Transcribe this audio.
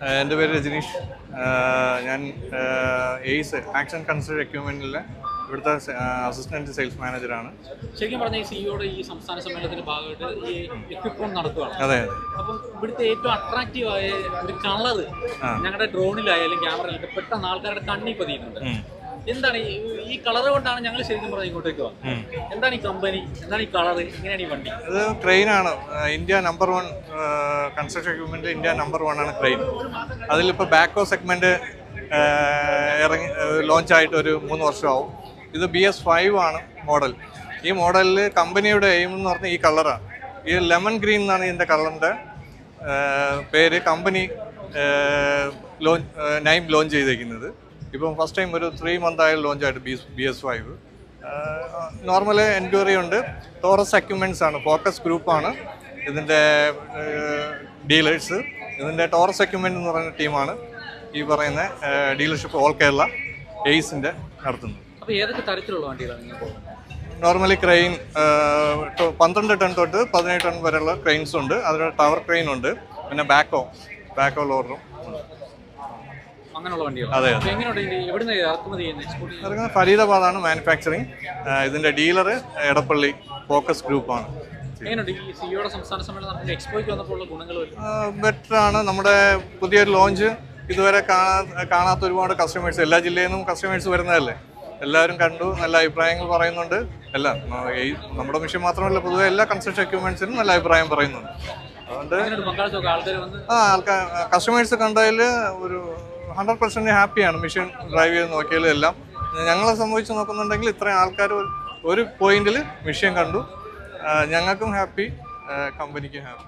എൻ്റെ പേര് രജനീഷ്. ഞാൻ എയ്സ് ആക്ഷൻ കൺസ്ട്രക്ട് എക്യുപ്മെൻറ്റിലെ ഇവിടുത്തെ അസിസ്റ്റൻറ്റ് സെയിൽസ് മാനേജറാണ്. ശരിക്കും പറഞ്ഞാൽ ഈ സിഇഒയുടെ ഈ സംസ്ഥാന സമ്മേളനത്തിന്റെ ഭാഗമായിട്ട് ഈ എക്വിപ്മെന്റ് നടക്കുകയാണ്. അതെ. അപ്പം ഇവിടുത്തെ ഏറ്റവും അട്രാക്റ്റീവായ ഒരു കളറ് ഞങ്ങളുടെ ഡ്രോണിലായാലും ക്യാമറയിലൊക്കെ പെട്ടെന്ന് ആൾക്കാരുടെ കണ്ണി പതിയുന്നുണ്ട്. എന്താണ് ഈ കളർ കൊണ്ടാണ് ഞങ്ങൾ ശരിക്കും പറഞ്ഞാൽ ഇങ്ങോട്ടേക്ക് വന്നത്. എന്താണ് ഈ കമ്പനി, എന്താണ് ഈ കളർ, എങ്ങനെയാണ് ഈ വണ്ടി? ഇത് ക്രെയിനാണ്. India number 1 construction equipment India number 1 ആണ് ക്രെയിൻ. അതിലിപ്പോൾ ബാക്കോ സെഗ്മെൻറ്റ് ലോഞ്ചായിട്ട് ഒരു 3 വർഷമാവും. ഇത് BS5 ആണ് മോഡൽ. ഈ മോഡലിൽ കമ്പനിയുടെ എയിം എന്ന് പറഞ്ഞാൽ ഈ കളറാണ്. ഈ ലെമൺ ഗ്രീൻ എന്നാണ് ഇതിൻ്റെ കളറിൻ്റെ പേര്. കമ്പനി നൈം ലോഞ്ച് ചെയ്തേക്കുന്നത്. ഇപ്പം ഫസ്റ്റ് ടൈം ഒരു 3 month ആയ ലോഞ്ചായിട്ട് BS5. നോർമൽ എൻക്വയറി ഉണ്ട്. ടോറസ് എക്യുപ്മെൻറ്റ്സ് ആണ്, ഫോക്കസ് ഗ്രൂപ്പാണ് ഇതിൻ്റെ ഡീലേഴ്സ്. ഇതിൻ്റെ ടോറസ് എക്യുപ്മെൻറ്റ് എന്ന് പറയുന്ന ടീമാണ് ഈ പറയുന്ന ഡീലർഷിപ്പ് ഓൾ കേരള എയ്സിൻ്റെ നടത്തുന്നത്. അപ്പോൾ ഏതൊക്കെ തരത്തിലുള്ള വണ്ടികളാണ്? നോർമലി ക്രെയിൻ 12 ടൺ തൊട്ട് 17 ടൺ വരെയുള്ള ക്രെയിൻസ് ഉണ്ട്. അതിൽ ടവർ ക്രെയിൻ ഉണ്ട്. പിന്നെ ബാക്കോ ലോഡറും അങ്ങനെയുള്ള വണ്ടികൾ. അതെ. എവിടുന്ന്? ഫരീദാബാദാണ് മാനുഫാക്ചറിങ്. ഇതിൻ്റെ ഡീലർ എടപ്പള്ളി ഫോക്കസ് ഗ്രൂപ്പാണ്. ബെറ്റർ ആണ്. നമ്മുടെ പുതിയൊരു ലോഞ്ച് ഇതുവരെ കാണാത്ത ഒരുപാട് കസ്റ്റമേഴ്സ്, എല്ലാ ജില്ലയിൽ നിന്നും കസ്റ്റമേഴ്സ് വരുന്നതല്ലേ, എല്ലാവരും കണ്ടു, നല്ല അഭിപ്രായങ്ങൾ പറയുന്നുണ്ട്. എല്ലാം നമ്മുടെ മിഷൻ മാത്രമല്ല, പൊതുവെ എല്ലാ കൺസ്ട്രക്ഷൻ എക്യുപ്മെന്റ്സിനും നല്ല അഭിപ്രായം പറയുന്നുണ്ട്. അതുകൊണ്ട് ആൾക്കാർ കസ്റ്റമേഴ്സ് കണ്ടതിൽ ഒരു 100% ഹാപ്പിയാണ്. മിഷൻ ഡ്രൈവ് ചെയ്ത് നോക്കിയാലും എല്ലാം. ഞങ്ങളെ സംബന്ധിച്ച് നോക്കുന്നുണ്ടെങ്കിൽ ഇത്രയും ആൾക്കാർ ഒരു പോയിന്റിൽ മിഷൻ കണ്ടു. ഞങ്ങൾക്കും ഹാപ്പി, കമ്പനിക്കും ഹാപ്പി.